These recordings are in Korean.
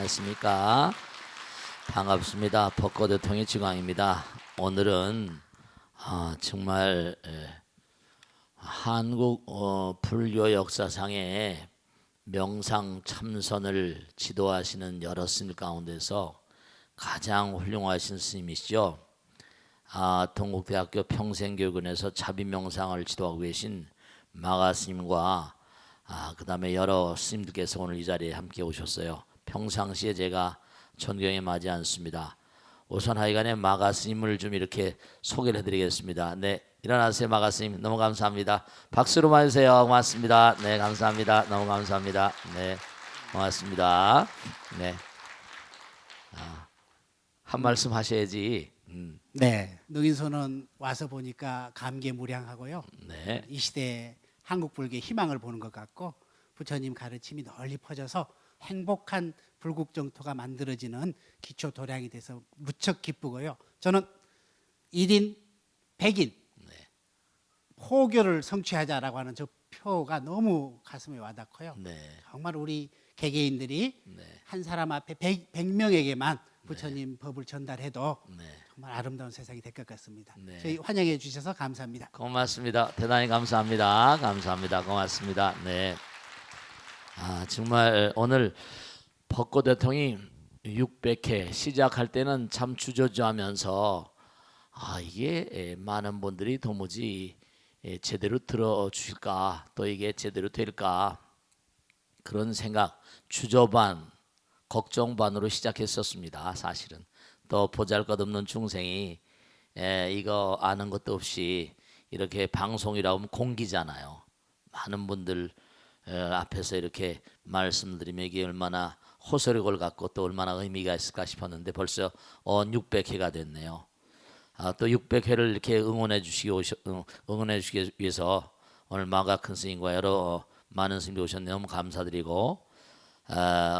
안녕하십니까. 반갑습니다. 벚꽃대통의 지광입니다. 오늘은 정말 한국 불교 역사상에 명상 참선을 지도하시는 여러 스님 가운데서 가장 훌륭하신 스님이시죠. 동국대학교 평생교육원에서 자비명상을 지도하고 계신 마가 스님과 그 다음에 여러 스님들께서 오늘 이 자리에 함께 오셨어요. 평상시에 제가 존경에 맞지 않습니다. 우선 하여간에 마가 스님을 좀 이렇게 소개를 해드리겠습니다. 네, 일어나세요. 마가 스님, 너무 감사합니다. 박수로 맞으세요. 고맙습니다. 네, 감사합니다. 너무 감사합니다. 네, 고맙습니다. 네, 한 말씀 하셔야지. 네, 능인소는 와서 보니까 감개무량하고요. 네, 이 시대에 한국 불교의 희망을 보는 것 같고 부처님 가르침이 널리 퍼져서 행복한 불국 정토가 만들어지는 기초 도량이 돼서 무척 기쁘고요. 저는 1인 100인 포교를 성취하자라고 하는 저 표가 너무 가슴에 와닿고요. 네, 정말 우리 개개인들이 네, 한 사람 앞에 100명에게만 부처님 법을 전달해도 네. 정말 아름다운 세상이 될 것 같습니다. 네. 저희 환영해 주셔서 감사합니다. 고맙습니다. 대단히 감사합니다. 감사합니다. 고맙습니다. 네. 정말 오늘 벚꽃 대통이 600회 시작할 때는 참 주저주하면서 이게 많은 분들이 도무지 제대로 들어주실까, 또 이게 제대로 될까, 그런 생각, 주저 반, 걱정 반으로 시작했었습니다. 사실은 또 보잘것없는 중생이 이거 아는 것도 없이 이렇게 방송이라고 하면 공기잖아요. 많은 분들 앞에서 이렇게 말씀드리면 이게 얼마나 호소력을 갖고 또 얼마나 의미가 있을까 싶었는데 벌써 600회가 됐네요. 또 600회를 이렇게 응원해 주시기 위해서 오늘 마가 큰 스님과 여러 많은 스님이 오셨네요. 너무 감사드리고,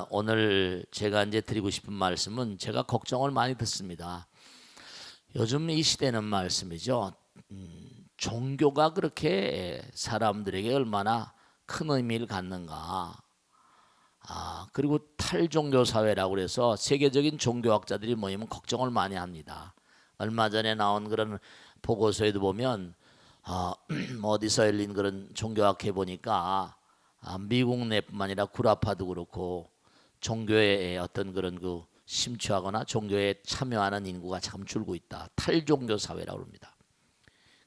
오늘 제가 이제 드리고 싶은 말씀은 제가 걱정을 많이 듣습니다. 요즘 이 시대는 말씀이죠. 종교가 그렇게 사람들에게 얼마나 큰 의미를 갖는가. 그리고 탈종교 사회라고 그래서 세계적인 종교학자들이 모이면 걱정을 많이 합니다. 얼마 전에 나온 그런 보고서에도 보면 어디서 열린 그런 종교학회 보니까 미국 내뿐만 아니라 구라파도 그렇고 종교에 어떤 그런 그 심취하거나 종교에 참여하는 인구가 참 줄고 있다. 탈종교 사회라고 합니다.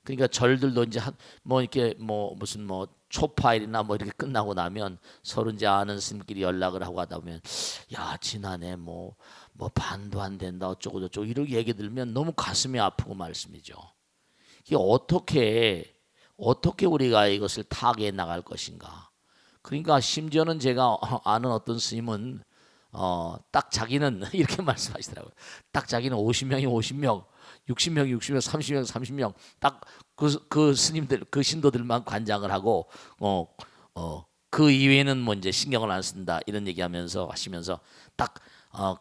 그러니까 절들도 이제 이렇게 무슨 초파일이나 이렇게 끝나고 나면 서로 이제 아는 스님끼리 연락을 하고 하다 보면 지난해 반도 안 된다 어쩌고 저쩌고 이렇게 얘기 들으면 너무 가슴이 아프고 말씀이죠. 이게 어떻게 우리가 이것을 타개해 나갈 것인가. 그러니까 심지어는 제가 아는 어떤 스님은 딱 자기는 이렇게 말씀하시더라고요. 딱 자기는 50명이 50명, 60명이 60명, 30명 30명 딱 그 스님들 그 신도들만 관장을 하고 그 이외에는 이제 신경을 안 쓴다 이런 얘기하면서 하시면서 딱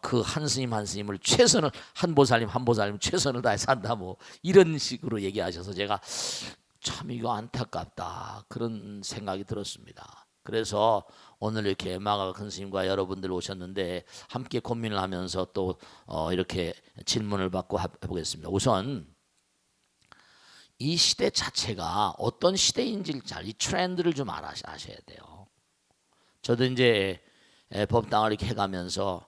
그 한 스님 한 스님을 최선을 한 보살님 최선을 다해서 한다 이런 식으로 얘기하셔서 제가 참 이거 안타깝다 그런 생각이 들었습니다. 그래서 오늘 이렇게 마가 큰 스님과 여러분들 오셨는데 함께 고민을 하면서 또 이렇게 질문을 받고 해보겠습니다. 우선 이 시대 자체가 어떤 시대인지를 이 트렌드를 좀 아셔야 돼요. 저도 이제 법당을 이렇게 해가면서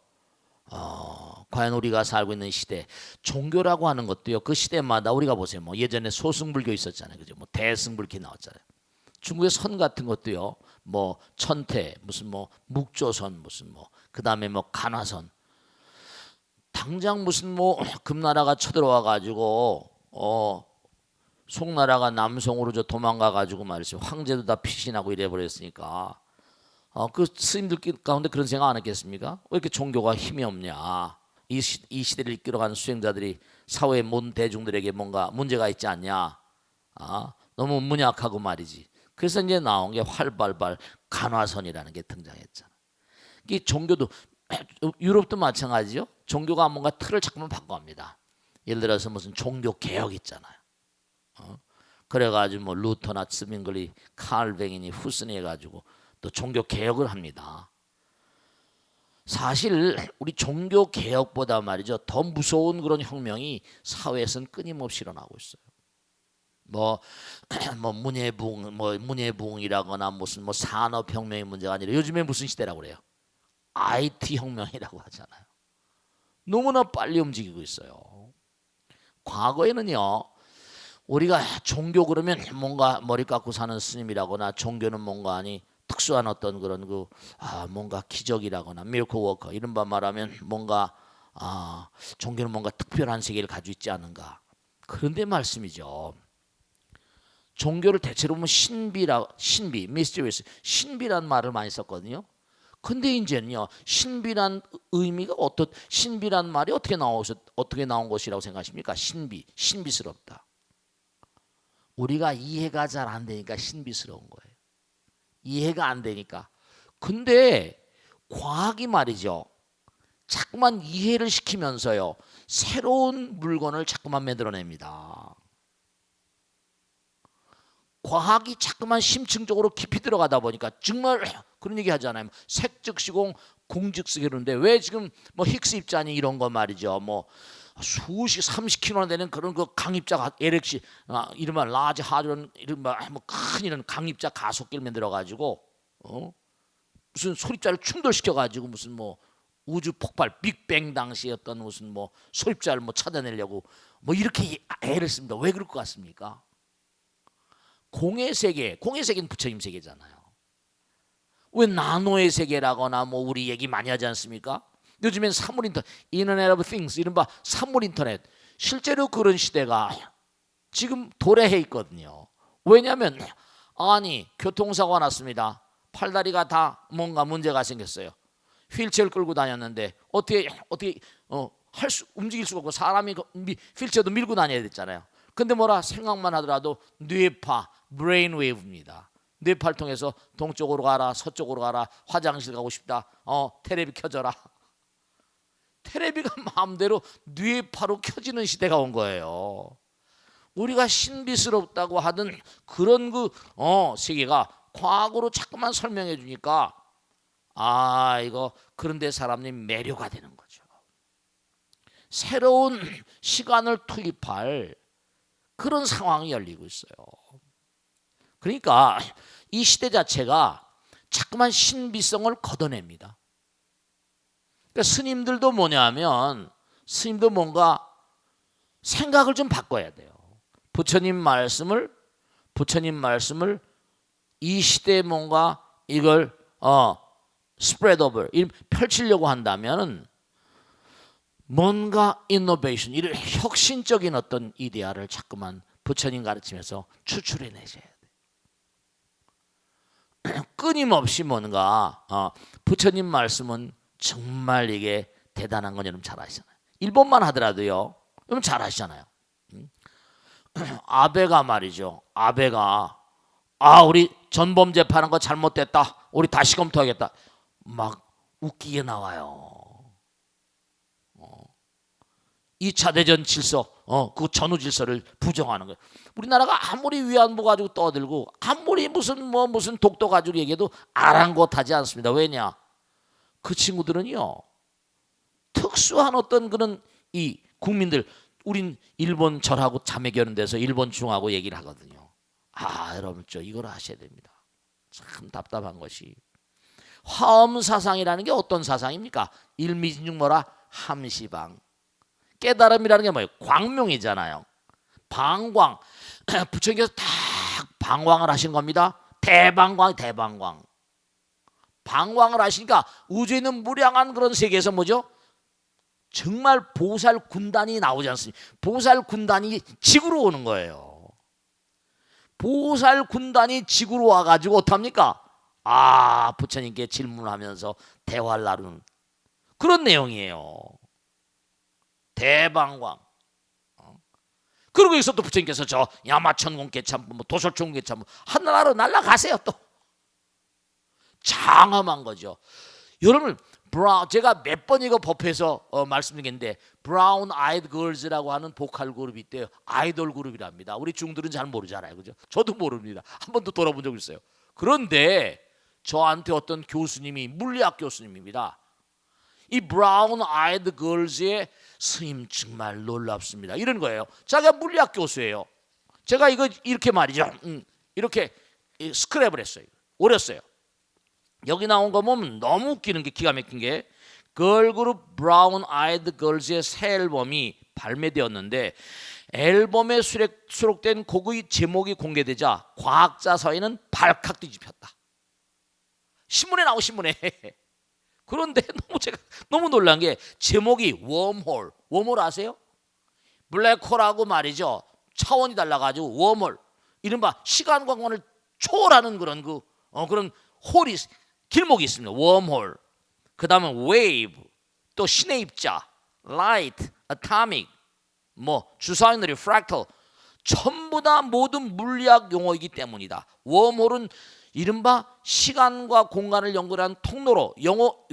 과연 우리가 살고 있는 시대, 종교라고 하는 것도요. 그 시대마다 우리가 보세요. 예전에 소승불교 있었잖아요, 그죠? 대승불교 나왔잖아요. 중국의 선 같은 것도요. 천태, 무슨 묵조선, 무슨 그 다음에 간화선. 당장 무슨 금나라가 쳐들어와 가지고 송나라가 남송으로 도망가 가지고 말이죠. 황제도 다 피신하고 이래 버렸으니까. 그 스님들 가운데 그런 생각 안 했겠습니까? 왜 이렇게 종교가 힘이 없냐? 이 시대를 이끌어가는 수행자들이 사회의 모든 대중들에게 뭔가 문제가 있지 않냐? 너무 문약하고 말이지. 그래서 이제 나온 게 활발발 간화선이라는 게 등장했잖아. 이 종교도 유럽도 마찬가지죠. 종교가 뭔가 틀을 자꾸만 바꿔갑니다. 예를 들어서 무슨 종교 개혁 있잖아요. 그래가지고 루터나 스밍글리, 칼뱅이니 후스니 해가지고 또 종교 개혁을 합니다. 사실 우리 종교 개혁보다 말이죠 더 무서운 그런 혁명이 사회에서는 끊임없이 일어나고 있어요. 뭐, 뭐 문예부흥이라거나 무슨 뭐 산업혁명의 문제가 아니라 요즘에 무슨 시대라고 그래요? IT 혁명이라고 하잖아요. 너무나 빨리 움직이고 있어요. 과거에는요 우리가 종교 그러면 뭔가 머리 깎고 사는 스님이라거나 종교는 뭔가 아니 특수한 어떤 그런 뭔가 기적이라거나 미러클 워커 이른바 말하면 뭔가 종교는 뭔가 특별한 세계를 가지고 있지 않은가. 그런데 말씀이죠. 종교를 대체로 보면 신비, mysterious, 신비란 말을 많이 썼거든요. 근데 이제는요 신비란 의미가 신비란 말이 어떻게 나온 것이라고 생각하십니까? 신비스럽다. 우리가 이해가 잘 안 되니까 신비스러운 거예요. 이해가 안 되니까. 근데 과학이 말이죠 자꾸만 이해를 시키면서요 새로운 물건을 자꾸만 만들어냅니다. 과학이 자꾸만 심층적으로 깊이 들어가다 보니까 정말 그런 얘기 하잖아요. 색즉시공 공즉시 그러는데 왜 지금 뭐 힉스 입자니 이런 거 말이죠. 뭐 수십 30kg나 되는 그런 그 강입자 LHC 이른바 라지 하드런 이른바 뭐큰 이런 강입자 가속기를 만들어 가지고 무슨 소립자를 충돌시켜 가지고 무슨 뭐 우주 폭발 빅뱅 당시 어떤 무슨 뭐 소립자를 뭐 찾아내려고 뭐 이렇게 애를 씁니다. 왜 그럴 것 같습니까? 공의 세계는 부처님 세계잖아요. 왜 나노의 세계라거나 뭐 우리 얘기 많이 하지 않습니까? 요즘엔 사물 인터넷, 인터넷 오브 띵스 이른바 사물 인터넷 실제로 그런 시대가 지금 도래해 있거든요. 왜냐하면 아니 교통사고가 났습니다. 팔다리가 다 뭔가 문제가 생겼어요. 휠체어를 끌고 다녔는데 어떻게 움직일 수가 없고 사람이 휠체어도 밀고 다녀야 됐잖아요. 근데 뭐라 생각만 하더라도 뇌파 브레인웨이브입니다. 뇌파를 통해서 동쪽으로 가라 서쪽으로 가라 화장실 가고 싶다 테레비 켜져라. 테레비가 마음대로 뇌파로 켜지는 시대가 온 거예요. 우리가 신비스럽다고 하던 그런 세계가 과학으로 자꾸만 설명해 주니까 이거 그런데 사람들이 매료가 되는 거죠. 새로운 시간을 투입할 그런 상황이 열리고 있어요. 그러니까 이 시대 자체가 자꾸만 신비성을 걷어냅니다. 그러니까 스님들도 뭐냐면 스님도 뭔가 생각을 좀 바꿔야 돼요. 부처님 말씀을 이 시대에 뭔가 이걸 spread over 펼치려고 한다면 뭔가 innovation 이런 혁신적인 어떤 이데아를 자꾸만 부처님 가르치면서 추출해내셔야 돼요. 끊임없이 뭔가 부처님 말씀은 정말 이게 대단한 건 여러분 잘 아시잖아요. 일본만 하더라도요 여러분 잘 아시잖아요. 아베가 말이죠. 아베가 우리 전범 재판한 거 잘못됐다. 우리 다시 검토하겠다. 막 웃기게 나와요. 2차 대전 질서, 그 전후 질서를 부정하는 거예요. 우리나라가 아무리 위안부 가지고 떠들고 아무리 무슨 독도 가지고 얘기해도 아랑곳하지 않습니다. 왜냐? 그 친구들은요 특수한 어떤 그런 이 국민들 우린 일본 절하고 자매 결혼돼서 일본 중하고 얘기를 하거든요. 여러분 이걸 아셔야 됩니다. 참 답답한 것이 화엄 사상이라는 게 어떤 사상입니까? 일미진중 뭐라 함시방 깨달음이라는 게 뭐예요? 광명이잖아요. 방광 부처님께서 딱 방광을 하신 겁니다. 대방광 방광을 하시니까 우주에 있는 무량한 그런 세계에서 뭐죠? 정말 보살 군단이 나오지 않습니까? 보살 군단이 지구로 오는 거예요. 보살 군단이 지구로 와가지고 어떡합니까? 부처님께 질문하면서 대화를 나누는 그런 내용이에요. 대방광. 그리고 여기서 또 부처님께서 저 야마천공 개참부, 도솔천공 개참부 하늘나라로 날아가세요 또. 장엄한 거죠. 여러분 제가 몇 번 이거 법회에서 말씀드리겠는데 브라운 아이드 걸즈라고 하는 보컬 그룹이 있대요. 아이돌 그룹이랍니다. 우리 중들은 잘 모르잖아요. 그죠? 저도 모릅니다. 한 번도 돌아본 적 있어요. 그런데 저한테 어떤 교수님이 물리학 교수님입니다. 이 브라운 아이드 걸즈의 스님 정말 놀랍습니다. 이런 거예요. 자기가 물리학 교수예요. 제가 이거 이렇게 말이죠. 이렇게 스크랩을 했어요. 오렸어요. 여기 나온 거 보면 너무 웃기는 게 기가 막힌 게 걸그룹 브라운 아이드 걸즈의 새 앨범이 발매되었는데 앨범에 수록된 곡의 제목이 공개되자 과학자 사이는 발칵 뒤집혔다. 신문에 나오 신문에. 그런데 제가 너무 놀란 게 제목이 웜홀. 웜홀 아세요? 블랙홀하고 말이죠. 차원이 달라가지고 웜홀. 이른바 시간 공간을 초월하는 그런 그런 홀이 길목이 있습니다. 웜홀. 그 다음에 웨이브, 또 신의 입자, 라이트, 아토믹, 주사위놀이, 프랙탈, 전부 다 모든 물리학 용어이기 때문이다. 웜홀은 이른바 시간과 공간을 연결하는 통로로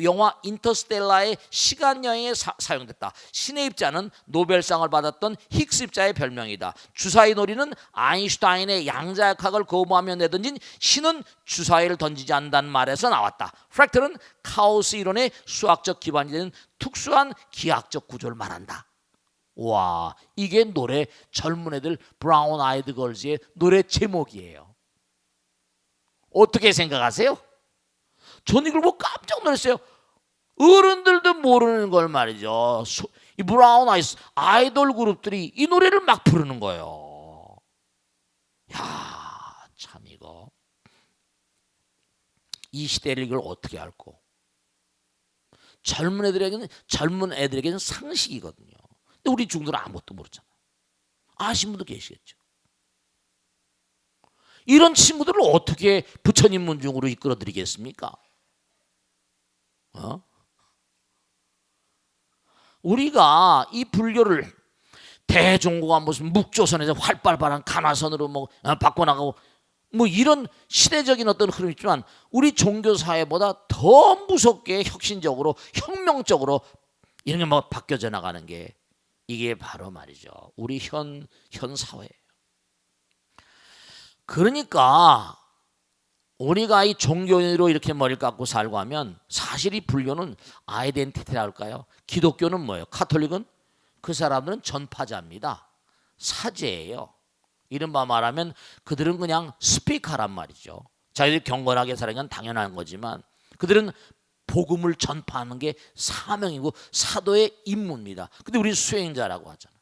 영화 인터스텔라의 시간 여행에 사용됐다. 신의 입자는 노벨상을 받았던 힉스 입자의 별명이다. 주사위 놀이는 아인슈타인의 양자역학을 거부하며 내던진 신은 주사위를 던지지 않는다는 말에서 나왔다. 프랙탈은 카오스 이론의 수학적 기반이 되는 특수한 기하학적 구조를 말한다. 와, 이게 노래 젊은 애들 브라운 아이드 걸즈의 노래 제목이에요. 어떻게 생각하세요? 전 이걸 보고 깜짝 놀랐어요. 어른들도 모르는 걸 말이죠. 이 브라운 아이돌 그룹들이 이 노래를 막 부르는 거예요. 야, 참 이거 이 시대를 이걸 어떻게 알고? 젊은 애들에게는 상식이거든요. 근데 우리 중들은 아무것도 모르잖아요. 아신 분도 계시겠죠. 이런 친구들을 어떻게 부처님 문중으로 이끌어 드리겠습니까? 우리가 이 불교를 대종고가 무슨 묵조선에서 활발한 가나선으로 바꿔나가고 이런 시대적인 어떤 흐름이 있지만 우리 종교 사회보다 더 무섭게 혁신적으로 혁명적으로 이런 게 바뀌어져 나가는 게 이게 바로 말이죠. 우리 현 사회예요. 그러니까 우리가 이 종교인으로 이렇게 머리를 깎고 살고 하면 사실 이 불교는 아이덴티티랄까요? 기독교는 뭐예요? 카톨릭은 그 사람들은 전파자입니다. 사제예요. 이른바 말하면 그들은 그냥 스피커란 말이죠. 자기들이 경건하게 사는 건 당연한 거지만 그들은 복음을 전파하는 게 사명이고 사도의 임무입니다. 근데 우리 수행자라고 하잖아요.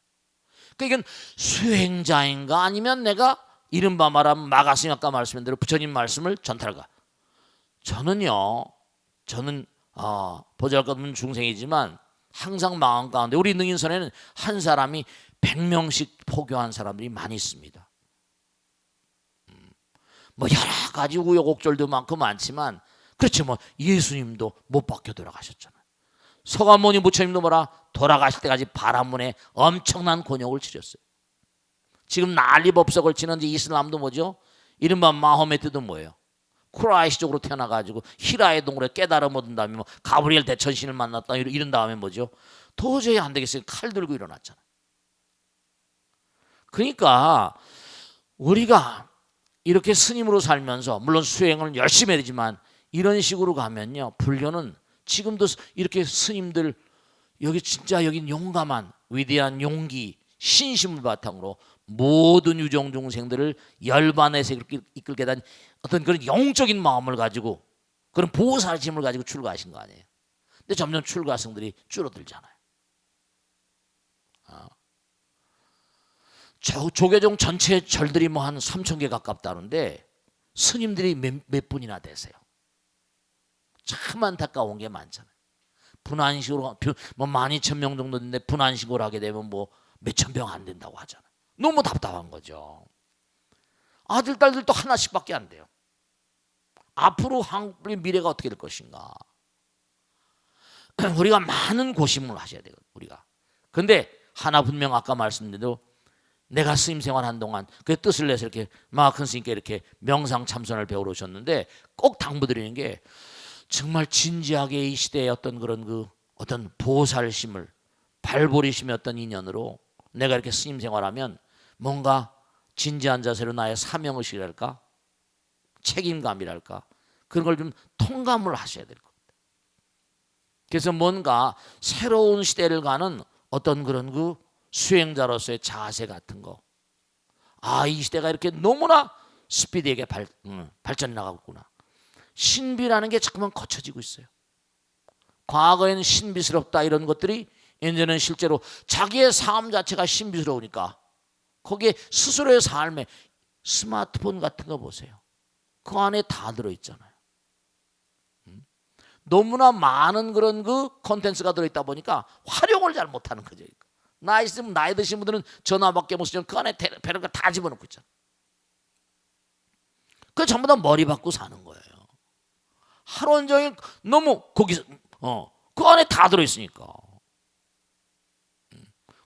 그러니까 이건 수행자인가 아니면 내가 이른바 말하면 마가스님 아까 말씀한 대로 부처님 말씀을 전달가. 저는 보잘것없는 중생이지만 항상 마음 가운데 우리 능인선에는 한 사람이 100명씩 포교한 사람들이 많이 있습니다. 여러 가지 우여곡절도 많고 많지만 그렇지 예수님도 못 박혀 돌아가셨잖아요. 서가모니 부처님도 돌아가실 때까지 바람문에 엄청난 곤욕을 치렀어요. 지금 난리법석을 치는 이슬람도 뭐죠? 이른바 마호메트도 뭐예요? 크라이시족으로 태어나가지고 히라의 동굴에 깨달음 얻은 다음에 가브리엘 대천신을 만났다 이런 다음에 뭐죠? 도저히 안 되겠어요. 칼 들고 일어났잖아요. 그러니까 우리가 이렇게 스님으로 살면서 물론 수행을 열심히 해야 되지만 이런 식으로 가면요, 불교는 지금도 이렇게 스님들 여기 진짜 여기 용감한 위대한 용기 신심을 바탕으로 모든 유정 중생들을 열반에서 이끌게 된 어떤 그런 영적인 마음을 가지고 그런 보살심을 가지고 출가하신 거 아니에요. 근데 점점 출가성들이 줄어들잖아요. 조계종 전체 절들이 한 3,000개 가깝다는데 스님들이 몇 분이나 되세요. 참 안타까운 게 많잖아요. 분한식으로 12,000명 정도 되는데 분한식으로 하게 되면 몇천 명 안 된다고 하잖아요. 너무 답답한 거죠. 아들 딸들도 하나씩밖에 안 돼요. 앞으로 한국의 미래가 어떻게 될 것인가? 우리가 많은 고심을 하셔야 돼요. 우리가. 근데 하나 분명 아까 말씀드린 대로 내가 스님 생활한 동안 그 뜻을 내서 이렇게 마하큰 스님께 이렇게 명상 참선을 배우러 오셨는데 꼭 당부드리는 게 정말 진지하게 이 시대의 어떤 그런 어떤 보살심을 발보리심의 어떤 인연으로 내가 이렇게 스님 생활하면 뭔가 진지한 자세로 나의 사명의식이랄까 책임감이랄까 그런 걸 좀 통감을 하셔야 될 겁니다. 그래서 뭔가 새로운 시대를 가는 어떤 그런 그 수행자로서의 자세 같은 거. 아, 이 시대가 이렇게 너무나 스피디하게 발전해 나가고 있구나. 신비라는 게 자꾸만 거쳐지고 있어요. 과거에는 신비스럽다 이런 것들이 이제는 실제로 자기의 삶 자체가 신비스러우니까 거기에 스스로의 삶에 스마트폰 같은 거 보세요. 그 안에 다 들어있잖아요. 너무나 많은 그런 그 콘텐츠가 들어있다 보니까 활용을 잘 못하는 거죠. 나이 드신 분들은 전화밖에 못 쓰죠. 그 안에 별걸 다 집어넣고 있잖아요. 그 전부 다 머리 받고 사는 거예요. 하루 온종일 너무 거기서 그 안에 다 들어있으니까.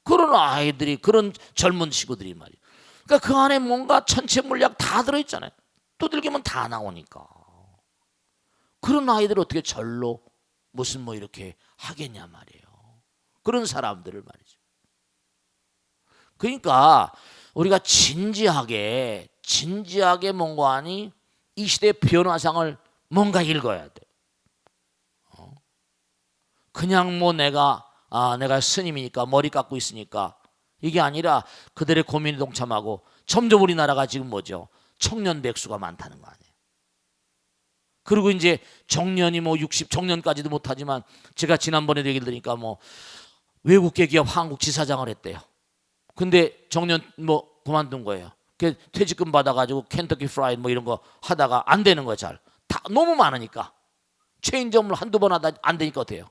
그런 아이들이, 그런 젊은 친구들이 말이에요. 그러니까 그 안에 뭔가 천체 물리학 다 들어있잖아요. 두들기면 다 나오니까. 그런 아이들을 어떻게 절로 무슨 뭐 이렇게 하겠냐 말이에요. 그런 사람들을 말이죠. 그러니까 우리가 진지하게 뭔가 하니 이 시대의 변화상을 뭔가 읽어야 돼. 그냥 뭐 내가 스님이니까 머리 깎고 있으니까 이게 아니라 그들의 고민에 동참하고 점점 우리나라가 지금 뭐죠? 청년 백수가 많다는 거 아니에요. 그리고 이제 정년이 뭐 60 정년까지도 못하지만 제가 지난번에도 얘기를 들으니까 뭐 외국계 기업 한국 지사장을 했대요. 근데 정년 뭐 그만둔 거예요. 그 퇴직금 받아가지고 켄터키 프라이드 뭐 이런 거 하다가 안 되는 거예요. 잘 다 너무 많으니까 체인점을 한두 번 하다 안 되니까 어때요?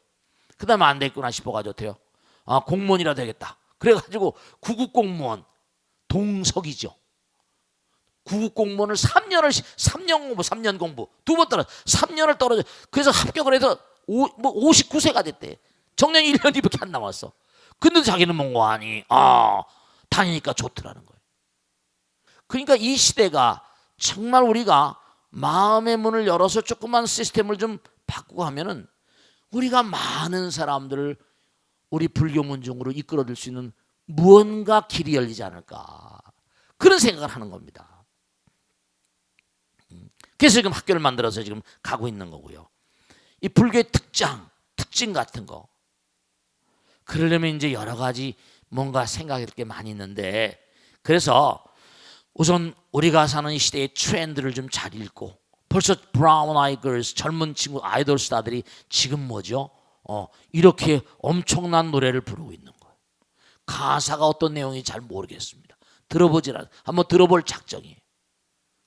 그 다음에 안 되겠구나 싶어가지고 어때요? 아, 공무원이라도 되겠다. 그래가지고 구급공무원 동석이죠. 구급공무원을 3년 공부 두 번 떨어져 3년을 떨어져. 그래서 합격을 해서 59세가 됐대. 정년 1년이밖에 안 남았어. 근데 자기는 뭔가 하니 다니니까 좋더라는 거예요. 그러니까 이 시대가 정말 우리가 마음의 문을 열어서 조그만 시스템을 좀 바꾸고 하면은 우리가 많은 사람들을 우리 불교 문중으로 이끌어들 수 있는 무언가 길이 열리지 않을까, 그런 생각을 하는 겁니다. 그래서 지금 학교를 만들어서 지금 가고 있는 거고요. 이 불교의 특징 같은 거, 그러려면 이제 여러 가지 뭔가 생각할 게 많이 있는데, 그래서 우선 우리가 사는 이 시대의 트렌드를 좀 잘 읽고, 벌써 브라운 아이 걸스 젊은 친구 아이돌 스타들이 지금 뭐죠? 이렇게 엄청난 노래를 부르고 있는 거예요. 가사가 어떤 내용인지 잘 모르겠습니다. 한번 들어볼 작정이에요.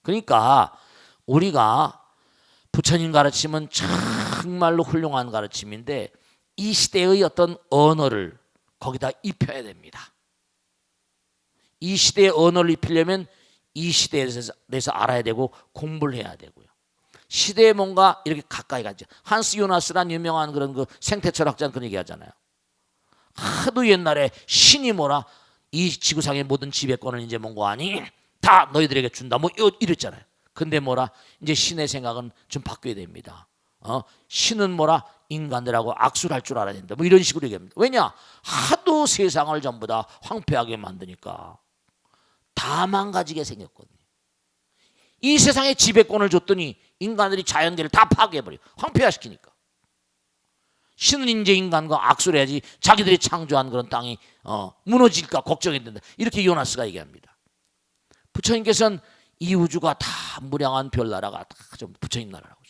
그러니까 우리가 부처님 가르침은 정말로 훌륭한 가르침인데 이 시대의 어떤 언어를 거기다 입혀야 됩니다. 이 시대의 언어를 입히려면 이 시대에 대해서 알아야 되고 공부를 해야 되고요. 시대에 뭔가 이렇게 가까이 가죠. 한스 요나스란 유명한 그런 그 생태철학자는 그런 얘기 하잖아요. 하도 옛날에 신이 뭐라 이 지구상의 모든 지배권을 이제 뭔가 하니 다 너희들에게 준다 뭐 이랬잖아요. 근데 뭐라 이제 신의 생각은 좀 바뀌어야 됩니다. 신은 뭐라 인간들하고 악수를 할 줄 알아야 된다 뭐 이런 식으로 얘기합니다. 왜냐? 하도 세상을 전부 다 황폐하게 만드니까 다 망가지게 생겼거든요. 이 세상에 지배권을 줬더니 인간들이 자연계를 다 파괴해버려, 황폐화시키니까. 신은 이제 인간과 악수를 해야지 자기들이 창조한 그런 땅이 무너질까 걱정이 된다, 이렇게 요나스가 얘기합니다. 부처님께서는 이 우주가 다 무량한 별나라가 다 좀 부처님 나라라고.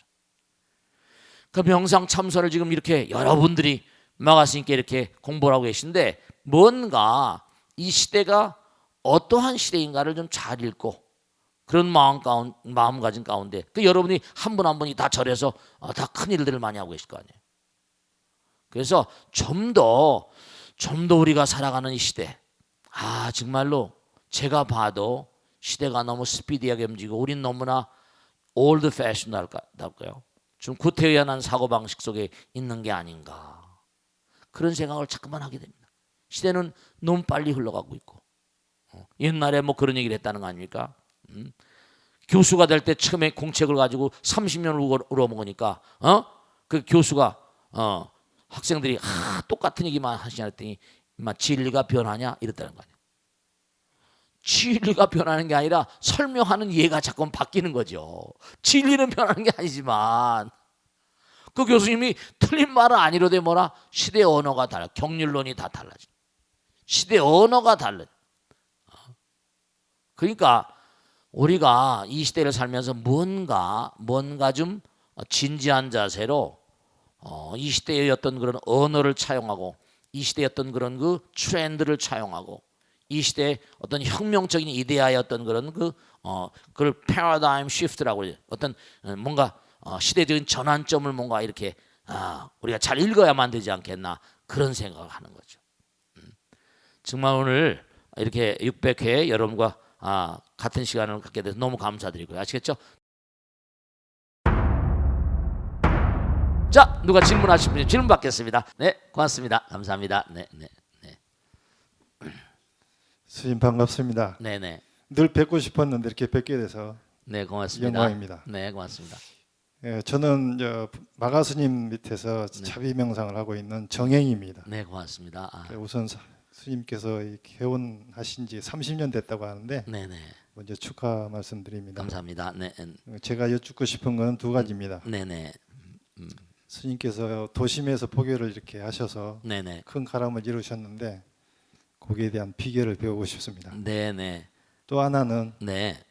그 명상 참선을 지금 이렇게 여러분들이 막았으니까 이렇게 공부를 하고 계신데, 뭔가 이 시대가 어떠한 시대인가를 좀 잘 읽고 그런 마음가짐 가운데 그 여러분이 한 분 한 분이 다 절해서 다 큰 일들을 많이 하고 계실 거 아니에요. 그래서 좀 더 우리가 살아가는 이 시대, 정말로 제가 봐도 시대가 너무 스피디하게 움직이고 우린 너무나 올드 패션 할까요? 좀 구태의연한 사고방식 속에 있는 게 아닌가, 그런 생각을 자꾸만 하게 됩니다. 시대는 너무 빨리 흘러가고 있고, 옛날에 뭐 그런 얘기를 했다는 거 아닙니까? 교수가 될 때 처음에 공책을 가지고 30년을 울어먹으니까 그 교수가 학생들이 똑같은 얘기만 하시냐 했더니 진리가 변하냐 이랬다는 거 아니에요. 진리가 변하는 게 아니라 설명하는 예가 자꾸 바뀌는 거죠. 진리는 변하는 게 아니지만 그 교수님이 틀린 말은 아니로되 뭐라 시대 언어가 달라. 경륜론이 다 달라져. 시대 언어가 달라. 그러니까 우리가 이 시대를 살면서 뭔가 좀 진지한 자세로 이 시대의 어떤 그런 언어를 차용하고 이 시대의 어떤 그런 그 트렌드를 차용하고 이 시대의 어떤 혁명적인 이데아의 어떤 그런 그걸 패러다임 시프트라고 해요. 어떤 뭔가 시대적인 전환점을 뭔가 이렇게 우리가 잘 읽어야만 되지 않겠나 그런 생각을 하는 거죠. 정말 오늘 이렇게 600회 여러분과 같은 시간을 갖게 돼서 너무 감사드리고요. 아시겠죠? 자, 누가 질문하실 분 질문 받겠습니다. 네, 고맙습니다. 감사합니다. 네. 스님 반갑습니다. 네. 늘 뵙고 싶었는데 이렇게 뵙게 돼서 네, 고맙습니다. 영광입니다. 네, 고맙습니다. 저는 마가 스님 밑에서 자비 명상을 하고 있는 정행입니다. 네, 고맙습니다. 우선 스님께서 개원하신 지 30년 됐다고 하는데 네네. 먼저 축하 말씀드립니다. 감사합니다. 네. 제가 여쭙고 싶은 건 두 가지입니다. 네네. 스님께서 도심에서 포교를 이렇게 하셔서 네네. 큰 가람을 이루셨는데 거기에 대한 비결을 배우고 싶습니다. 네네. 또 하나는 네.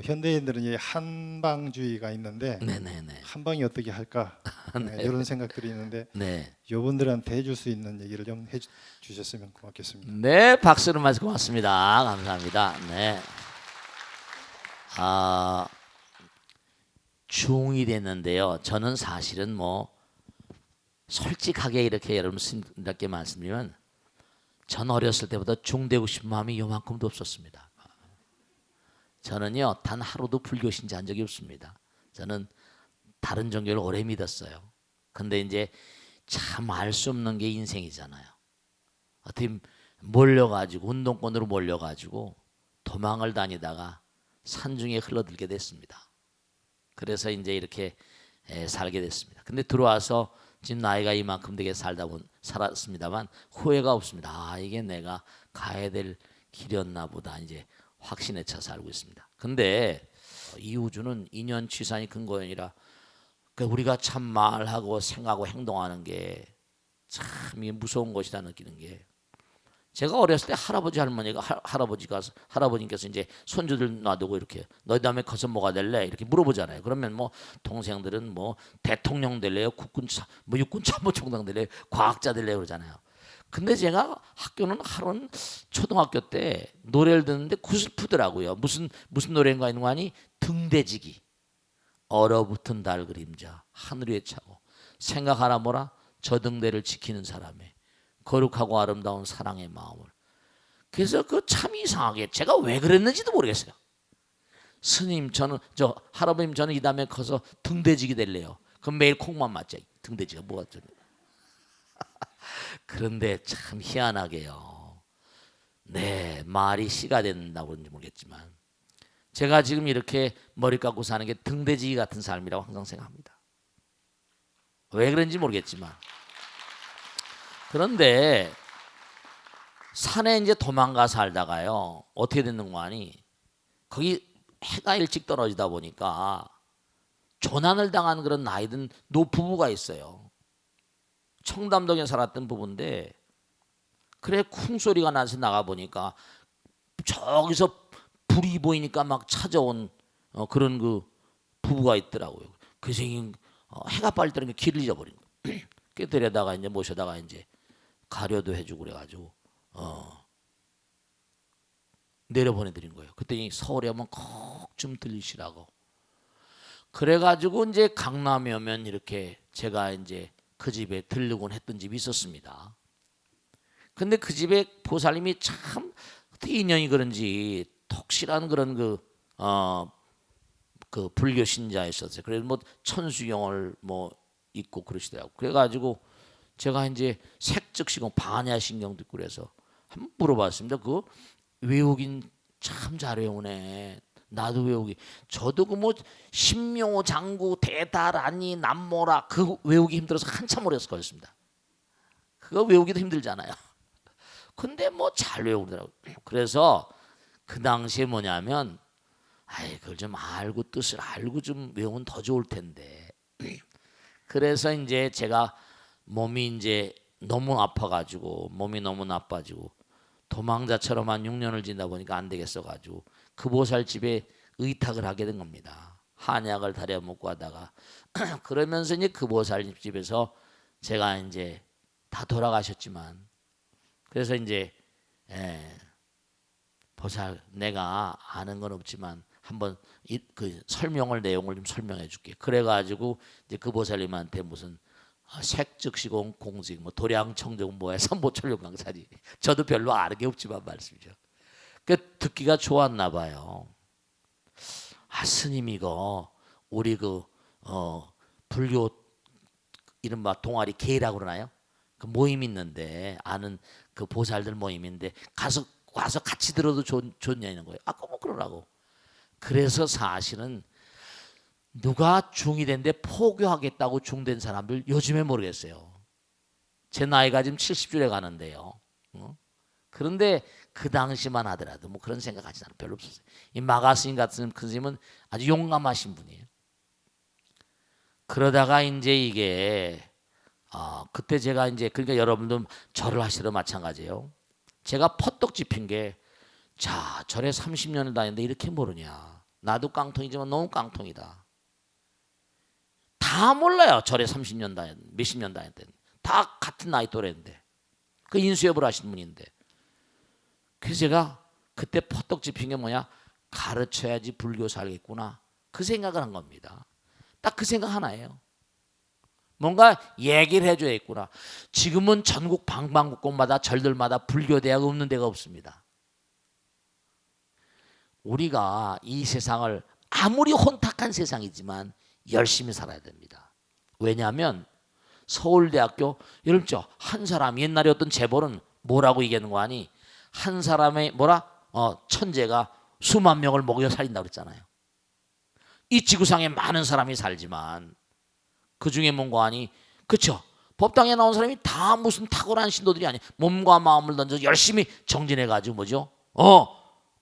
현대인들은 이 한방주의가 있는데 네네네. 한방이 어떻게 할까 네. 이런 생각들이 있는데 네. 여러분들한테 해줄 수 있는 얘기를 좀 해주셨으면 고맙겠습니다. 네, 박수를 맞고 고맙습니다. 감사합니다. 네. 중이 됐는데요. 저는 사실은 뭐 솔직하게 이렇게 여러분들께 말씀드리면 전 어렸을 때보다 중되고 싶은 마음이 요만큼도 없었습니다. 저는요 단 하루도 불교 신자한 적이 없습니다. 저는 다른 종교를 오래 믿었어요. 근데 이제 참 알 수 없는 게 인생이잖아요. 어떻게 몰려가지고 운동권으로 몰려가지고 도망을 다니다가 산중에 흘러들게 됐습니다. 그래서 이제 이렇게 살게 됐습니다. 근데 들어와서 지금 나이가 이만큼 되게 살았습니다만 후회가 없습니다. 이게 내가 가야 될 길이었나 보다 이제 확신에 차 살고 있습니다. 근데 이 우주는 인연취산이 근거연이라 우리가 참 말하고 생각하고 행동하는 게 참 무서운 것이다 느끼는 게 제가 어렸을 때 할아버님께서 이제 손주들 놔두고 이렇게 너희 다음에 커서 뭐가 될래 이렇게 물어보잖아요. 그러면 뭐 동생들은 뭐 대통령 될래요, 육군 참모총장 될래요, 과학자 될래요 그러잖아요. 근데 제가 학교는 하루는 초등학교 때 노래를 듣는데 구슬프더라고요. 무슨 노래인가 있는 거 아니? 등대지기, 얼어붙은 달 그림자, 하늘 위에 차고 생각하라 뭐라 저 등대를 지키는 사람의 거룩하고 아름다운 사랑의 마음을. 그래서 참 이상하게 제가 왜 그랬는지도 모르겠어요. 스님 할아버님 저는 이 다음에 커서 등대지기 될래요. 그럼 매일 콩만 맞자. 등대지가 뭐가 좀. 그런데 참 희한하게요. 네, 말이 씨가 된다고 그런지 모르겠지만 제가 지금 이렇게 머리 깎고 사는 게 등대지기 같은 삶이라고 항상 생각합니다. 왜 그런지 모르겠지만 그런데 산에 이제 도망가 살다가요 어떻게 됐는 거 아니? 거기 해가 일찍 떨어지다 보니까 조난을 당한 그런 나이든 노부부가 있어요. 청담동에 살았던 부부인데 그래 쿵 소리가 나서 나가 보니까 저기서 불이 보이니까 막 찾아온 그런 부부가 있더라고요. 그 생긴 해가 빨리 뜨는 게 길을 잃어버린 거예요. 그 데려다가 이제 모셔다가 이제 가려도 해주고 그래가지고 내려보내드린 거예요. 그랬더니 서울에 오면 꼭 좀 들리시라고. 그래가지고 이제 강남에 오면 이렇게 제가 이제 그 집에 들르곤 했던 집이 있었습니다. 근데 그 집에 보살님이 참 어떻게 인연이 그런지 독실한 그런 그 불교 신자였었어요. 그래서 뭐 천수경을 뭐 있고 그러시더라고. 그래가지고 제가 이제 색즉시공 반야신경도 있고 그래서 한번 물어봤습니다. 그 외우긴 참 잘 외우네. 나도 외우기. 저도 뭐 신묘 장구 대다라니 남모라 그 외우기 힘들어서 한참 오래 걸렸습니다. 그거 외우기도 힘들잖아요. 근데 뭐 잘 외우더라고요. 그래서 그 당시에 뭐냐면 그걸 좀 알고 뜻을 알고 좀 외우면 더 좋을 텐데 그래서 이제 제가 몸이 이제 너무 아파가지고 몸이 너무 나빠지고 도망자처럼 한 6년을 지내다 보니까 안 되겠어 가지고 그 보살집에 의탁을 하게 된 겁니다. 한약을 다려 먹고 하다가 그러면서 이제 그 보살집에서 제가 이제 다 돌아가셨지만 그래서 이제 보살 내가 아는 건 없지만 한번 그 설명을 내용을 좀 설명해 줄게. 그래가지고 이제 그 보살님한테 무슨 색즉시공 공직 뭐 도량청정 뭐해 삼보철룡강사지 저도 별로 아는 게 없지만 말씀이죠. 그 듣기가 좋았나 봐요. 아 스님 이거 우리 그 불교 이른바 동아리 계라고 그러나요? 그 모임 있는데 아는 그 보살들 모임인데 와서 같이 들어도 좋냐 이런 거예요. 아까 뭐 그러라고. 그래서 사실은 누가 중이 된데 포교하겠다고 중된 사람들 요즘에 모르겠어요. 제 나이가 지금 70줄에 가는데요. 그런데 그 당시만 하더라도 뭐 그런 생각하지 않아요. 별로 없었어요. 이 마가스님 같은 큰 스님은 아주 용감하신 분이에요. 그러다가 이제 이게 그때 제가 이제 그러니까 여러분도 절을 하시러 마찬가지예요. 제가 퍼떡 집힌 게 자 절에 30년을 다녔는데 이렇게 모르냐. 나도 깡통이지만 너무 깡통이다. 다 몰라요. 절에 30년 다녔 몇십 년 다녔대. 다 같은 나이 또래인데 그 인수협을 하신 분인데 그래서 제가 그때 퍼떡 집힌 게 뭐냐. 가르쳐야지 불교 살겠구나. 그 생각을 한 겁니다. 딱 그 생각 하나예요. 뭔가 얘기를 해줘야겠구나. 지금은 전국 방방곡곡마다 절들마다 불교 대학 없는 데가 없습니다. 우리가 이 세상을 아무리 혼탁한 세상이지만 열심히 살아야 됩니다. 왜냐하면 서울대학교 여러분 한 사람 옛날에 어떤 재벌은 뭐라고 얘기하는 거 아니? 한 사람의 천재가 수만 명을 먹여 살린다고 그랬잖아요. 이 지구상에 많은 사람이 살지만 그 중에 뭔가 아니 그렇죠. 법당에 나온 사람이 다 무슨 탁월한 신도들이 아니 몸과 마음을 던져 열심히 정진해가지고 뭐죠?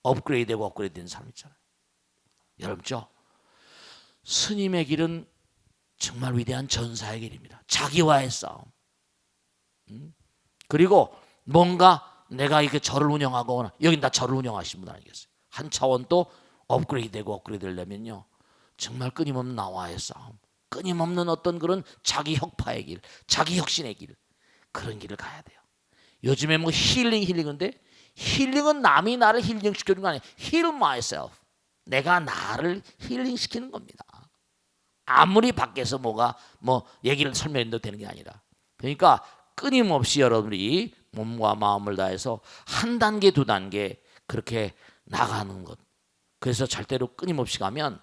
업그레이드되고 업그레이드된 사람 있잖아요. 여러분죠. 스님의 길은 정말 위대한 전사의 길입니다. 자기와의 싸움. 그리고 뭔가 내가 이렇게 절을 운영하거나 여긴 다 절을 운영하신 분 아니겠어요? 한 차원 또 업그레이드되고 업그레이드되려면요. 정말 끊임없는 나와의 싸움. 끊임없는 어떤 그런 자기 혁파의 길, 자기 혁신의 길 그런 길을 가야 돼요. 요즘에 뭐 힐링인데 힐링은 남이 나를 힐링시키는 거 아니에요. Heal myself. 내가 나를 힐링시키는 겁니다. 아무리 밖에서 뭐가 얘기를 설명해도 되는 게 아니라 그러니까 끊임없이 여러분들이 몸과 마음을 다해서 한 단계 두 단계 그렇게 나가는 것. 그래서 절대로 끊임없이 가면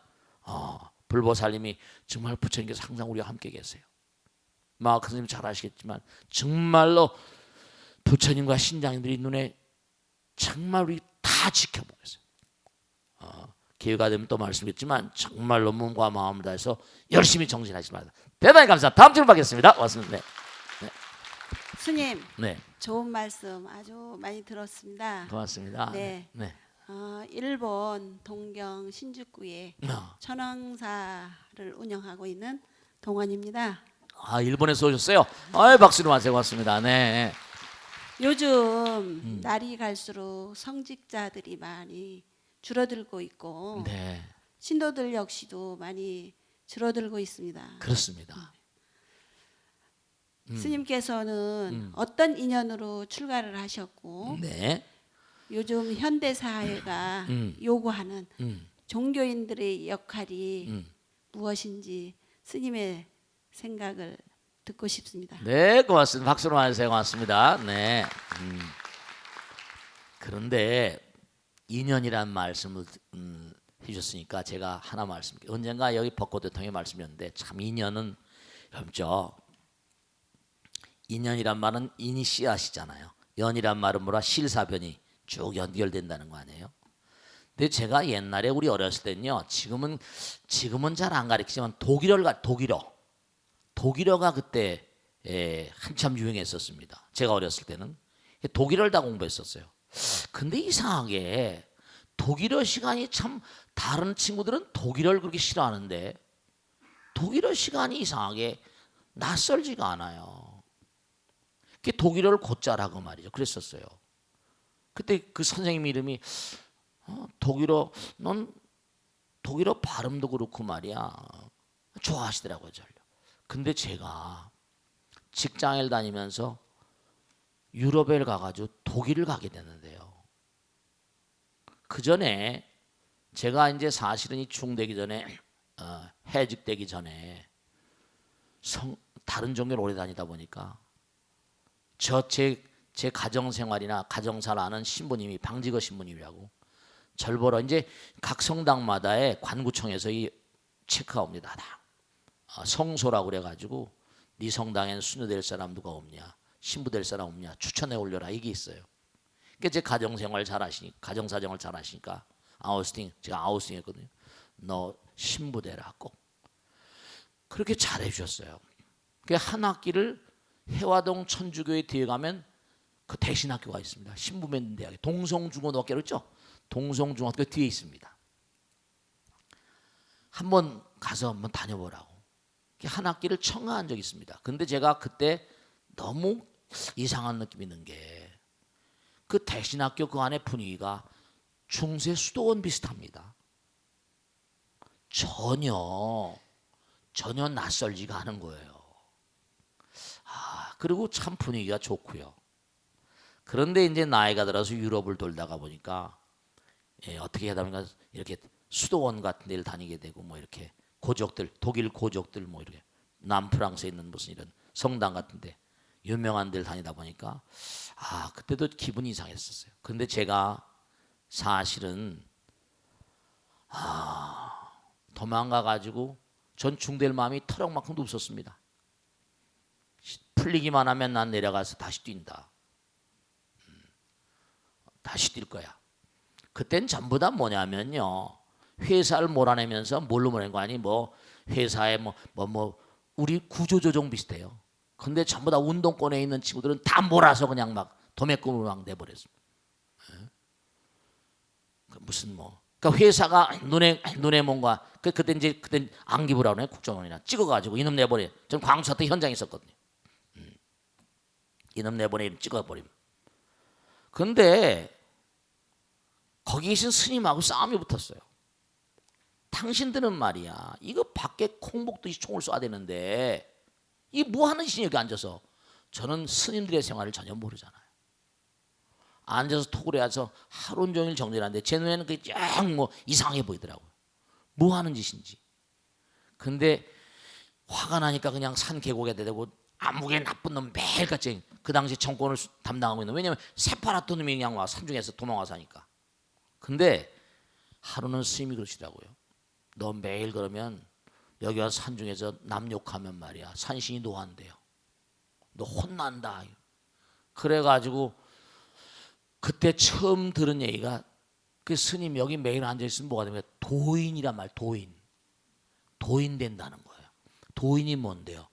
불보살님이 정말 부처님께서 항상 우리와 함께 계세요. 마하큰 스님 잘 아시겠지만 정말로 부처님과 신장님들이 눈에 정말 우리 다 지켜보고 있어요. 기회가 되면 또 말씀드리겠지만 정말로 몸과 마음을 다해서 열심히 정진하시기 바랍니다. 대단히 감사합니다. 다음 질문 받겠습니다. 왔습니다. 네. 스님, 네. 좋은 말씀 아주 많이 들었습니다. 고맙습니다. 네. 네. 일본 동경 신주쿠에 천황사를 운영하고 있는 동원입니다. 일본에서 오셨어요? 박수로 마세요. 고맙습니다. 네. 요즘 날이 갈수록 성직자들이 많이 줄어들고 있고 네. 신도들 역시도 많이 줄어들고 있습니다. 그렇습니다. 스님께서는 어떤 인연으로 출가를 하셨고 네. 요즘 현대 사회가 요구하는 종교인들의 역할이 무엇인지 스님의 생각을 듣고 싶습니다. 네, 고맙습니다. 박수로 맞으세요. 고맙습니다. 네. 그런데 인연이란 말씀을 해주셨으니까 제가 하나 말씀드릴게요. 언젠가 여기 벚꽃 대통령이 말씀이었는데 참 인연은 여러분죠. 인연이란 말은 인이 씨앗이잖아요. 연이란 말은 뭐라 실사변이 쭉 연결된다는 거 아니에요? 근데 제가 옛날에 우리 어렸을 때는요. 지금은 잘 안 가르치지만 독일어가 그때 한참 유행했었습니다. 제가 어렸을 때는 독일어를 다 공부했었어요. 근데 이상하게 독일어 시간이 참 다른 친구들은 독일어를 그렇게 싫어하는데 독일어 시간이 이상하게 낯설지가 않아요. 그게 독일어를 곧잘하고 말이죠. 그랬었어요. 그때 그 선생님 이름이 독일어 넌 독일어 발음도 그렇고 말이야. 좋아하시더라고요, 저를. 근데 제가 직장을 다니면서 유럽에 가가지고 독일을 가게 됐는데요. 그 전에 제가 이제 사실은 이 중되기 전에 해직되기 전에 다른 종교를 오래 다니다 보니까 제 가정생활이나 가정사를 아는 신부님이 방직어 신부님이라고 절 보러 이제 각 성당마다의 관구청에서 이 체크가 옵니다. 성소라고 그래가지고 네 성당엔 수녀 될 사람 누가 없냐, 신부 될 사람 없냐, 추천해 올려라 이게 있어요. 그러니까 제 가정생활 잘 아시니까, 가정사정을 잘 아시니까 제가 아우스팅했거든요. 너 신부 되라 꼭. 그렇게 잘해 주셨어요. 그 한 학기를 해화동 천주교에 뒤에 가면 그 대신학교가 있습니다. 신부맨 대학, 동성중고등학교 있죠? 동성중학교 뒤에 있습니다. 한번 가서 한번 다녀보라고. 한 학기를 청가한 적이 있습니다. 근데 제가 그때 너무 이상한 느낌이 있는 게 그 대신학교 그 안에 분위기가 중세 수도원 비슷합니다. 전혀 낯설지가 않은 거예요. 그리고 참 분위기가 좋고요. 그런데 이제 나이가 들어서 유럽을 돌다가 보니까 어떻게 하다 보니까 이렇게 수도원 같은 데를 다니게 되고 뭐 이렇게 고족들, 독일 고족들 뭐 이렇게 남프랑스에 있는 무슨 이런 성당 같은데 유명한 데를 다니다 보니까 그때도 기분이 이상했었어요. 근데 제가 사실은 도망가 가지고 전 중될 마음이 터럭만큼도 없었습니다. 풀리기만 하면 난 내려가서 다시 뛴다. 다시 뛸 거야. 그땐 전부 다 뭐냐면요. 회사를 몰아내면서 뭘로 몰아낸 거 아니? 뭐 회사에 우리 구조조정 비슷해요. 근데 전부 다 운동권에 있는 친구들은 다 몰아서 그냥 막 도매금으로 막 내버렸습니다. 무슨 그러니까 회사가 눈에 뭔가 그때 안기부라고 그래 국정원이나 찍어가지고 이놈 내버려. 전 광주사 때 현장에 있었거든요. 이놈 내버려 찍어버림. 근데 거기 계신 스님하고 싸움이 붙었어요. 당신들은 말이야 이거 밖에 콩 먹듯이 총을 쏴야 되는데 이 뭐 하는 짓이 여기 앉아서. 저는 스님들의 생활을 전혀 모르잖아요. 앉아서 톡을 해서 하루 종일 정리하는데 제 눈에는 그게 쫙 이상해 보이더라고요. 뭐 하는 짓인지. 근데 화가 나니까 그냥 산 계곡에 대고 아무개 나쁜 놈 매일같이 그 당시 정권을 담당하고 있는. 왜냐면 세파라토 놈이 그냥 와 산중에서 도망와서 하니까. 근데 하루는 스님이 그러시더라고요. 너 매일 그러면 여기 와서 산중에서 남 욕하면 말이야 산신이 노한대요. 너 혼난다. 그래가지고 그때 처음 들은 얘기가 그 스님 여기 매일 앉아있으면 뭐가 되면 도인이란 말. 도인 된다는 거예요. 도인이 뭔데요?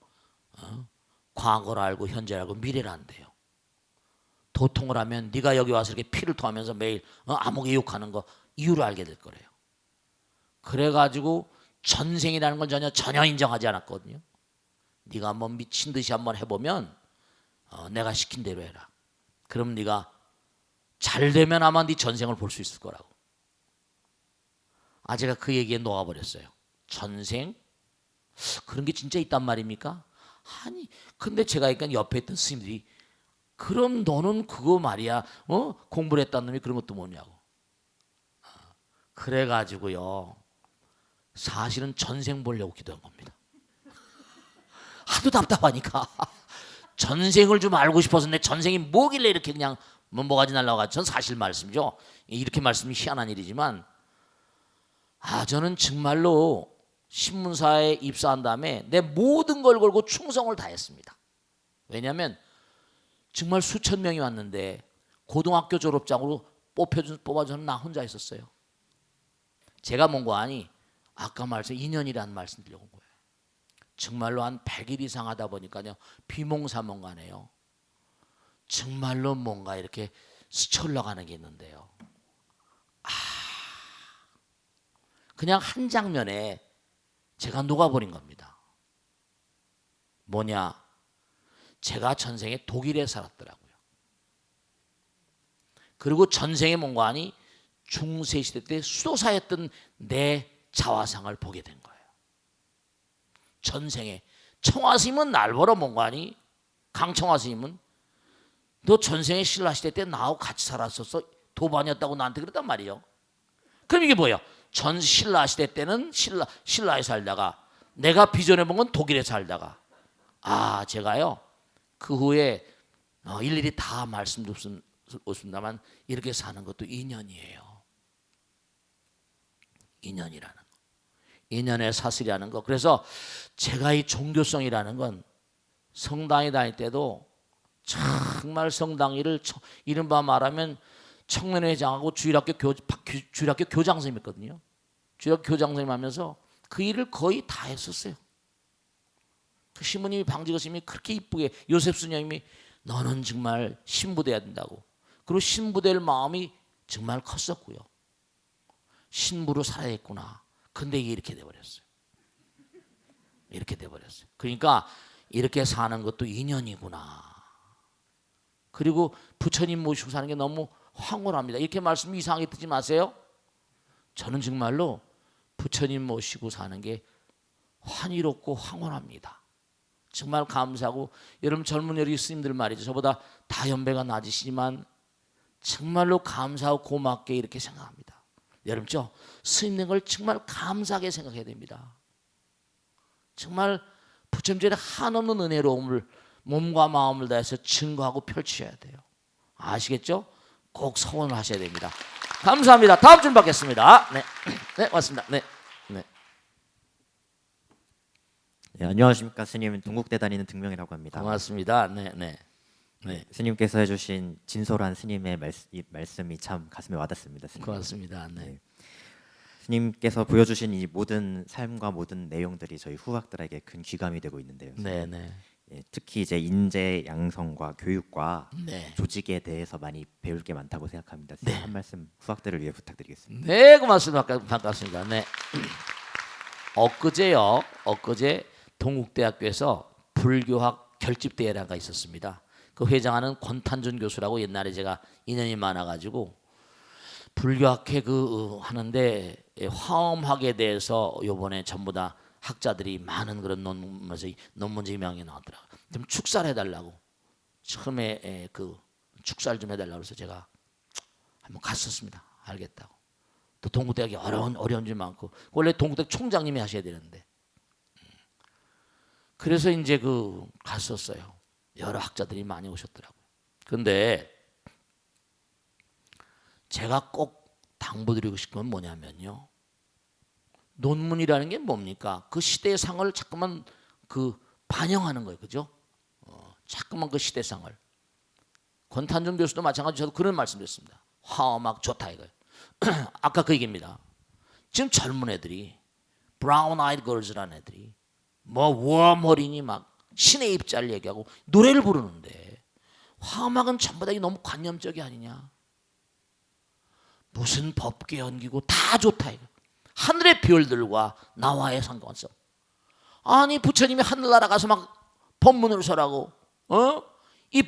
과거를 알고 현재를 알고 미래를 안돼요. 도통을 하면 네가 여기 와서 이렇게 피를 토하면서 매일 아무개 욕하는 거 이유를 알게 될 거래요. 그래가지고 전생이라는 건 전혀 인정하지 않았거든요. 네가 한번 미친 듯이 한번 해보면 내가 시킨 대로 해라. 그럼 네가 잘 되면 아마 네 전생을 볼 수 있을 거라고. 제가 그 얘기에 녹아버렸어요. 전생? 그런 게 진짜 있단 말입니까? 아니, 근데 제가 그러니까 옆에 있던 스님들이 그럼 너는 그거 말이야, 공부를 했다는 놈이 그런 것도 뭐냐고. 그래가지고요, 사실은 전생 보려고 기도한 겁니다. 하도 답답하니까 전생을 좀 알고 싶어서 내 전생이 뭐길래 이렇게 그냥 뭐가지 날라가. 전 사실 말씀이죠. 이렇게 말씀이 희한한 일이지만 저는 정말로 신문사에 입사한 다음에 내 모든 걸 걸고 충성을 다했습니다. 왜냐하면 정말 수천 명이 왔는데 고등학교 졸업장으로 뽑아주는 나 혼자 있었어요. 제가 뭔가 아니 아까 말씀 2년이라는 말씀 드려온 거예요. 정말로 한 100일 이상 하다 보니까요 비몽사몽간에요. 정말로 뭔가 이렇게 스쳐 올라가는 게 있는데요. 그냥 한 장면에 제가 녹아버린 겁니다. 뭐냐? 제가 전생에 독일에 살았더라고요. 그리고 전생에 뭔가 하니 중세시대 때 수도사였던 내 자화상을 보게 된 거예요. 전생에 청화 스님은 날 보러 뭔가 하니 강청화 스님은 너 전생에 신라시대 때 나하고 같이 살았었어? 도반이었다고 나한테 그랬단 말이에요. 그럼 이게 뭐예요? 전 신라시대 때는 신라에 살다가 내가 비전해 본 건 독일에 살다가 제가요 그 후에 일일이 다 말씀드렸습니다만 이렇게 사는 것도 인연이에요. 인연이라는 거. 인연의 사슬이라는 거. 그래서 제가 이 종교성이라는 건 성당에 다닐 때도 정말 성당 일을 이른바 말하면 청년회장하고 주일학교 교장 선생님이었거든요. 주일학교 교장 선생님 하면서 그 일을 거의 다 했었어요. 그 신부님이 방지거 스님이 그렇게 이쁘게 요셉 스님이 너는 정말 신부돼야 된다고. 그리고 신부될 마음이 정말 컸었고요. 신부로 살아야겠구나. 근데 이게 이렇게 돼버렸어요. 이렇게 돼버렸어요. 그러니까 이렇게 사는 것도 인연이구나. 그리고 부처님 모시고 사는 게 너무 황홀합니다. 이렇게 말씀 이상하게 듣지 마세요. 저는 정말로 부처님 모시고 사는 게 환희롭고 황홀합니다. 정말 감사하고 여러분 젊은 여리 스님들 말이죠. 저보다 다 연배가 낮으시지만 정말로 감사하고 고맙게 이렇게 생각합니다. 여러분죠 스님 된 걸 정말 감사하게 생각해야 됩니다. 정말 부처님의 한없는 은혜로움을 몸과 마음을 다해서 증거하고 펼쳐야 돼요. 아시겠죠? 꼭 서원을 하셔야 됩니다. 감사합니다. 다음 줄 받겠습니다. 네, 네 맞습니다. 네, 네. 네, 안녕하십니까 스님. 동국대 다니는 등명이라고 합니다. 고맙습니다. 네, 네, 네. 스님께서 해주신 진솔한 스님의 말씀이 참 가슴에 와닿습니다. 스님. 고맙습니다. 네. 스님께서 보여주신 이 모든 삶과 모든 내용들이 저희 후학들에게 큰 귀감이 되고 있는데요. 네, 네. 예, 특히 이제 인재 양성과 교육과 네. 조직에 대해서 많이 배울 게 많다고 생각합니다. 스님 한 말씀 후학들을 위해 부탁드리겠습니다. 네, 고맙습니다. 반갑습니다. 네. 엊그제 동국대학교에서 불교학 결집대회가 있었습니다. 그 회장하는 권탄준 교수라고 옛날에 제가 인연이 많아가지고 불교학회 하는데 화엄학에 대해서 요번에 전부 다 학자들이 많은 그런 논문지 명이 나왔더라고요. 좀 축사를 해달라고 처음에 그 축사를 좀 해달라고 해서 제가 한번 갔었습니다. 알겠다고. 또 동국대학이 어려운 줄 많고 원래 동국대 총장님이 하셔야 되는데 그래서 이제 갔었어요. 여러 학자들이 많이 오셨더라고요. 근데 제가 꼭 당부드리고 싶은 건 뭐냐면요. 논문이라는 게 뭡니까? 그 시대의 상을 자꾸만 반영하는 거예요. 그죠? 자꾸만 그 시대상을. 권탄중 교수도 마찬가지로 저도 그런 말씀드렸습니다. 화엄학 좋다 이거예요. 아까 그 얘기입니다. 지금 젊은 애들이 브라운 아이드 걸즈라는 애들이 웜홀이니 막 신의 입자를 얘기하고 노래를 부르는데 화엄학은 전부 다 너무 관념적이 아니냐. 무슨 법계 연기고 다 좋다 이거. 하늘의 별들과 나와의 상관성. 아니 부처님이 하늘나라 가서 막 법문을 서라고 이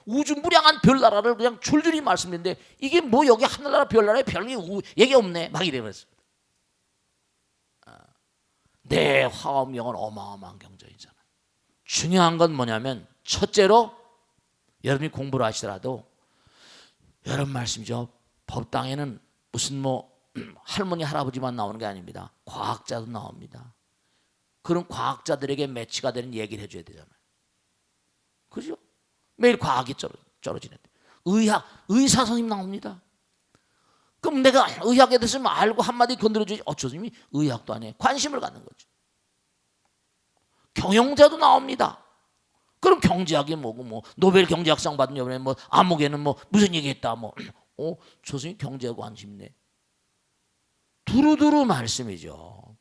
우주 무량한 별나라를 그냥 줄줄이 말씀드리는데 이게 뭐 여기 하늘나라 별나라에 별 얘기 없네 막 이러면서 내 화엄경은 어마어마한 경전이잖아요. 중요한 건 뭐냐면 첫째로 여러분이 공부를 하시더라도 여러분 말씀이죠. 법당에는 무슨 할머니 할아버지만 나오는 게 아닙니다. 과학자도 나옵니다. 그런 과학자들에게 매치가 되는 얘기를 해줘야 되잖아요. 그죠? 매일 과학이 떨어지는데 의사 선생님 나옵니다. 그럼 내가 의학에 대해서 알고 한마디 건드려주지 저 선생님이 의학도 아니에요. 관심을 갖는 거죠. 경영자도 나옵니다. 그럼 경제학이 뭐고 노벨 경제학상 받은 여번에 암흑에는 무슨 얘기했다 저 선생님 경제하고 관심 있네. 두루두루 말씀이죠.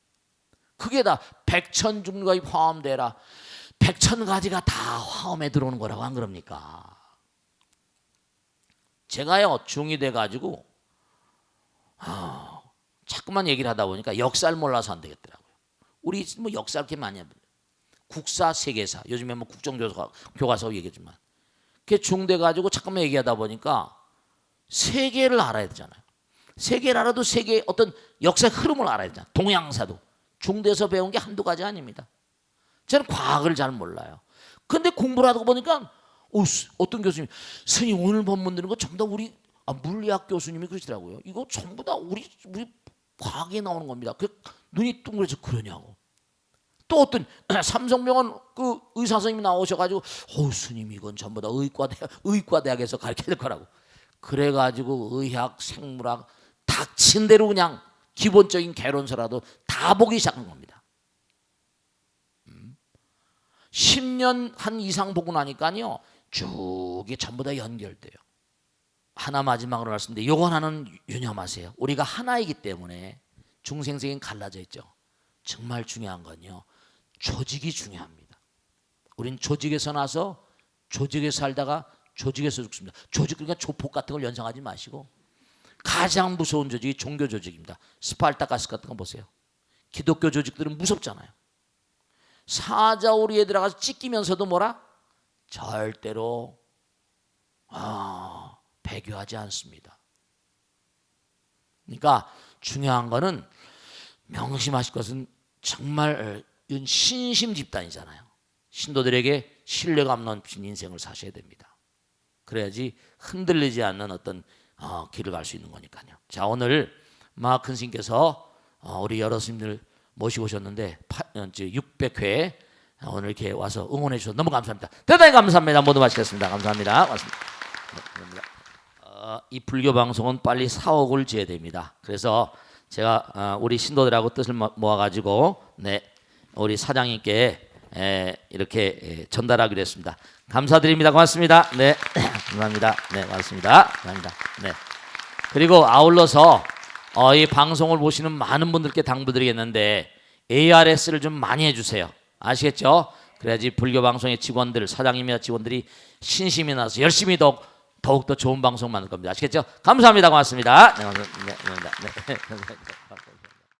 그게 다 백천중과의 화엄되라. 백천가지가 다 화엄에 들어오는 거라고 안 그럽니까? 제가요 중이 돼가지고 자꾸만 얘기를 하다 보니까 역사를 몰라서 안 되겠더라고요. 우리 역사 이렇게 많이 합니다. 국사, 세계사, 요즘에 뭐 국정교과서 얘기하지만 그게 중대 가지고 잠깐만 얘기하다 보니까 세계를 알아야 되잖아요. 세계를 알아도 세계의 어떤 역사의 흐름을 알아야 되잖아요. 동양사도 중대에서 배운 게 한두 가지 아닙니다. 저는 과학을 잘 몰라요. 근데 공부를 하다 보니까 어떤 교수님, 스님 오늘 본문 드는 거 전부 다 우리 물리학 교수님이 그러시더라고요. 이거 전부 다 우리 과학에 나오는 겁니다. 그 눈이 둥그래서 그러냐고. 또 어떤 삼성병원 그 의사 선생님이 나오셔가지고 스님 이건 전부 다 의과대학에서 가르쳐야 될 거라고. 그래가지고 의학, 생물학 닥친 대로 그냥 기본적인 개론서라도 다 보기 시작한 겁니다. 10년 한 이상 보고 나니까요 쭉 전부 다 연결돼요. 하나 마지막으로 말씀드린데 요거 하나는 유념하세요. 우리가 하나이기 때문에 중생세계는 갈라져 있죠. 정말 중요한 건요 조직이 중요합니다. 우린 조직에서 나서 조직에서 살다가 조직에서 죽습니다. 조직 그러니까 조폭 같은 걸 연상하지 마시고 가장 무서운 조직이 종교 조직입니다. 스파르타가스 같은 거 보세요. 기독교 조직들은 무섭잖아요. 사자우리에 들어가서 찢기면서도 뭐라? 절대로 배교하지 않습니다. 그러니까 중요한 거는 명심하실 것은 정말 이건 신심 집단이잖아요. 신도들에게 신뢰감 넘치는 인생을 사셔야 됩니다. 그래야지 흔들리지 않는 어떤 길을 갈 수 있는 거니까요. 자, 오늘 마큰 스님께서 우리 여러 스님들 모시고 오셨는데 600회 오늘 이렇게 와서 응원해 주셔서 너무 감사합니다. 대단히 감사합니다. 모두 마치겠습니다. 감사합니다. 고맙습니다. 이 불교 방송은 빨리 사옥을 지어야 됩니다. 그래서 제가 우리 신도들하고 뜻을 모아가지고 우리 사장님께 이렇게 전달하기로 했습니다. 감사드립니다. 고맙습니다. 네, 감사합니다. 네, 고맙습니다. 감사합니다. 네. 그리고 아울러서 이 방송을 보시는 많은 분들께 당부드리겠는데 ARS를 좀 많이 해주세요. 아시겠죠? 그래야지 불교 방송의 직원들, 사장님이나 직원들이 신심이 나서 열심히 더욱더 좋은 방송 만들 겁니다. 아시겠죠? 감사합니다. 고맙습니다. 네, 감사합니다. 네, 감사합니다. 네.